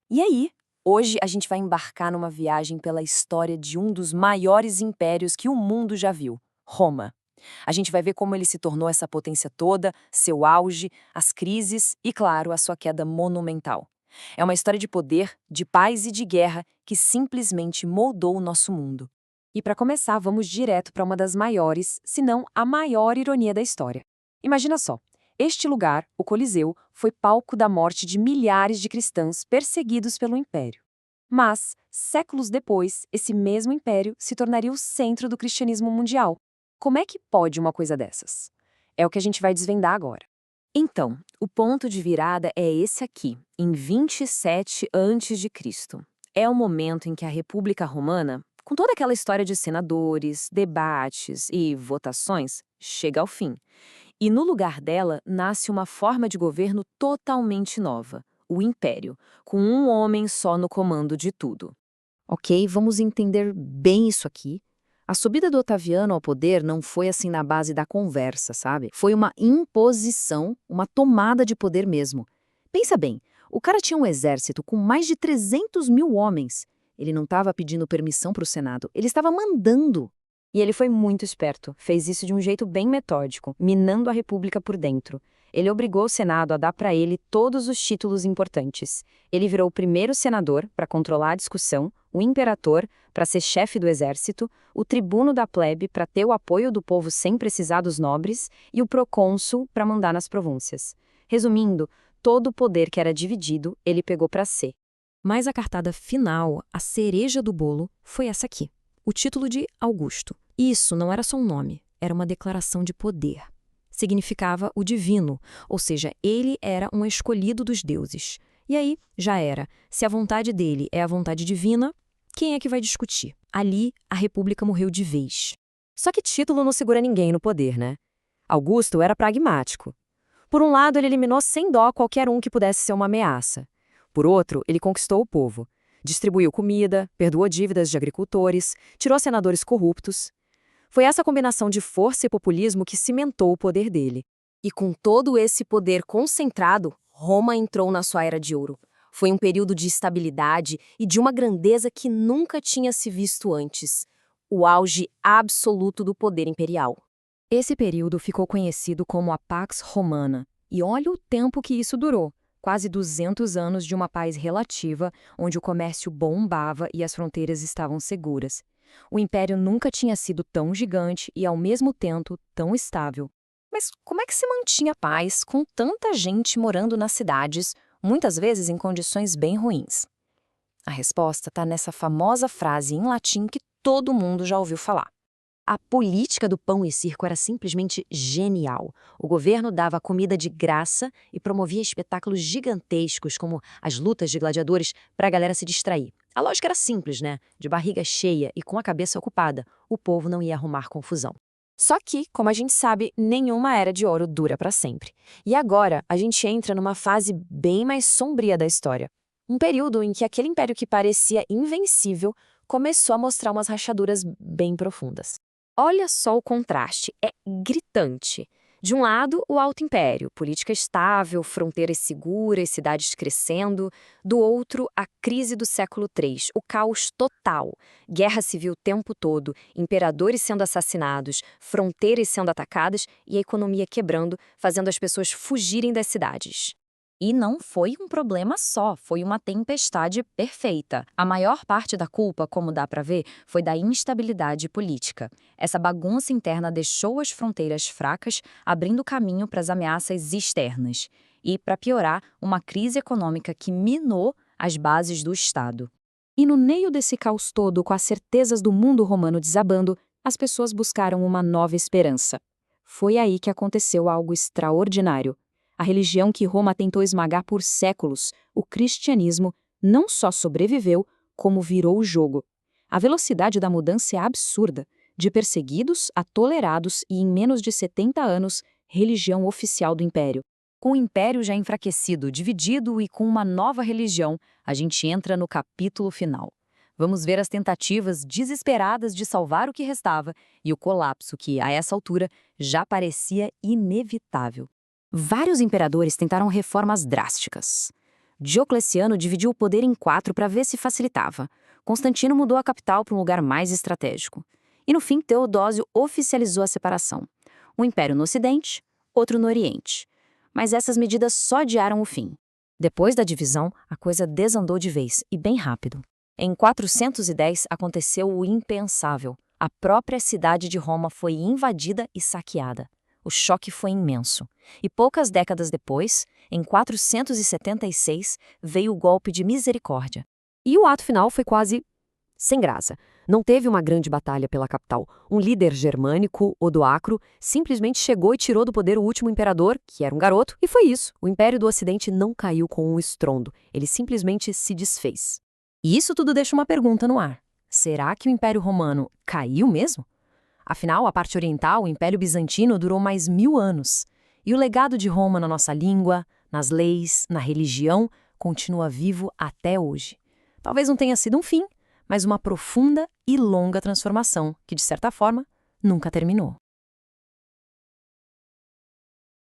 E aí, hoje a gente vai embarcar numa viagem pela história de um dos maiores impérios que o mundo já viu, Roma. A gente vai ver como ele se tornou essa potência toda, seu auge, as crises e, claro, a sua queda monumental. É uma história de poder, de paz e de guerra que simplesmente moldou o nosso mundo. E para começar, vamos direto para uma das maiores, se não a maior ironia da história. Imagina só, este lugar, o Coliseu, foi palco da morte de milhares de cristãos perseguidos pelo Império. Mas, séculos depois, esse mesmo império se tornaria o centro do cristianismo mundial. Como é que pode uma coisa dessas? É o que a gente vai desvendar agora. Então, o ponto de virada é esse aqui, em 27 a.C. É o momento em que a República Romana, com toda aquela história de senadores, debates e votações, chega ao fim. E no lugar dela nasce uma forma de governo totalmente nova, o Império, com um homem só no comando de tudo. Ok, vamos entender bem isso aqui. A subida do Otaviano ao poder não foi assim na base da conversa, sabe? Foi uma imposição, uma tomada de poder mesmo. Pensa bem, o cara tinha um exército com mais de 300 mil homens. Ele não estava pedindo permissão para o Senado, ele estava mandando. E ele foi muito esperto, fez isso de um jeito bem metódico, minando a República por dentro. Ele obrigou o Senado a dar para ele todos os títulos importantes. Ele virou o primeiro senador para controlar a discussão, o imperador para ser chefe do exército, o tribuno da plebe para ter o apoio do povo sem precisar dos nobres e o procônsul para mandar nas provúncias. Resumindo, todo o poder que era dividido, ele pegou para si. Mas a cartada final, a cereja do bolo, foi essa aqui. O título de Augusto. Isso não era só um nome, era uma declaração de poder. Significava o divino, ou seja, ele era um escolhido dos deuses. E aí, já era. Se a vontade dele é a vontade divina, quem é que vai discutir? Ali, a república morreu de vez. Só que título não segura ninguém no poder, né? Augusto era pragmático. Por um lado, ele eliminou sem dó qualquer um que pudesse ser uma ameaça. Por outro, ele conquistou o povo. Distribuiu comida, perdoou dívidas de agricultores, tirou senadores corruptos. Foi essa combinação de força e populismo que cimentou o poder dele. E com todo esse poder concentrado, Roma entrou na sua era de ouro. Foi um período de estabilidade e de uma grandeza que nunca tinha se visto antes. O auge absoluto do poder imperial. Esse período ficou conhecido como a Pax Romana. E olha o tempo que isso durou. Quase 200 anos de uma paz relativa, onde o comércio bombava e as fronteiras estavam seguras. O império nunca tinha sido tão gigante e, ao mesmo tempo, tão estável. Mas como é que se mantinha paz com tanta gente morando nas cidades, muitas vezes em condições bem ruins? A resposta está nessa famosa frase em latim que todo mundo já ouviu falar. A política do pão e circo era simplesmente genial. O governo dava comida de graça e promovia espetáculos gigantescos, como as lutas de gladiadores, para a galera se distrair. A lógica era simples, né? De barriga cheia e com a cabeça ocupada, o povo não ia arrumar confusão. Só que, como a gente sabe, nenhuma era de ouro dura para sempre. E agora, a gente entra numa fase bem mais sombria da história. Um período em que aquele império que parecia invencível começou a mostrar umas rachaduras bem profundas. Olha só o contraste, é gritante. De um lado, o Alto Império, política estável, fronteiras seguras, cidades crescendo. Do outro, a crise do século III, o caos total. Guerra civil o tempo todo, imperadores sendo assassinados, fronteiras sendo atacadas e a economia quebrando, fazendo as pessoas fugirem das cidades. E não foi um problema só, foi uma tempestade perfeita. A maior parte da culpa, como dá para ver, foi da instabilidade política. Essa bagunça interna deixou as fronteiras fracas, abrindo caminho para as ameaças externas. E, para piorar, uma crise econômica que minou as bases do Estado. E no meio desse caos todo, com as certezas do mundo romano desabando, as pessoas buscaram uma nova esperança. Foi aí que aconteceu algo extraordinário. A religião que Roma tentou esmagar por séculos, o cristianismo, não só sobreviveu, como virou o jogo. A velocidade da mudança é absurda, de perseguidos a tolerados e, em menos de 70 anos, religião oficial do império. Com o império já enfraquecido, dividido e com uma nova religião, a gente entra no capítulo final. Vamos ver as tentativas desesperadas de salvar o que restava e o colapso que, a essa altura, já parecia inevitável. Vários imperadores tentaram reformas drásticas. Diocleciano dividiu o poder em 4 para ver se facilitava. Constantino mudou a capital para um lugar mais estratégico. E no fim, Teodósio oficializou a separação. Um império no Ocidente, outro no Oriente. Mas essas medidas só adiaram o fim. Depois da divisão, a coisa desandou de vez, e bem rápido. Em 410 aconteceu o impensável. A própria cidade de Roma foi invadida e saqueada. O choque foi imenso. E poucas décadas depois, em 476, veio o golpe de misericórdia. E o ato final foi quase sem graça. Não teve uma grande batalha pela capital. Um líder germânico, Odoacro, simplesmente chegou e tirou do poder o último imperador, que era um garoto, e foi isso. O Império do Ocidente não caiu com um estrondo. Ele simplesmente se desfez. E isso tudo deixa uma pergunta no ar. Será que o Império Romano caiu mesmo? Afinal, a parte oriental, o Império Bizantino, durou mais 1000 anos. E o legado de Roma na nossa língua, nas leis, na religião, continua vivo até hoje. Talvez não tenha sido um fim, mas uma profunda e longa transformação que, de certa forma, nunca terminou.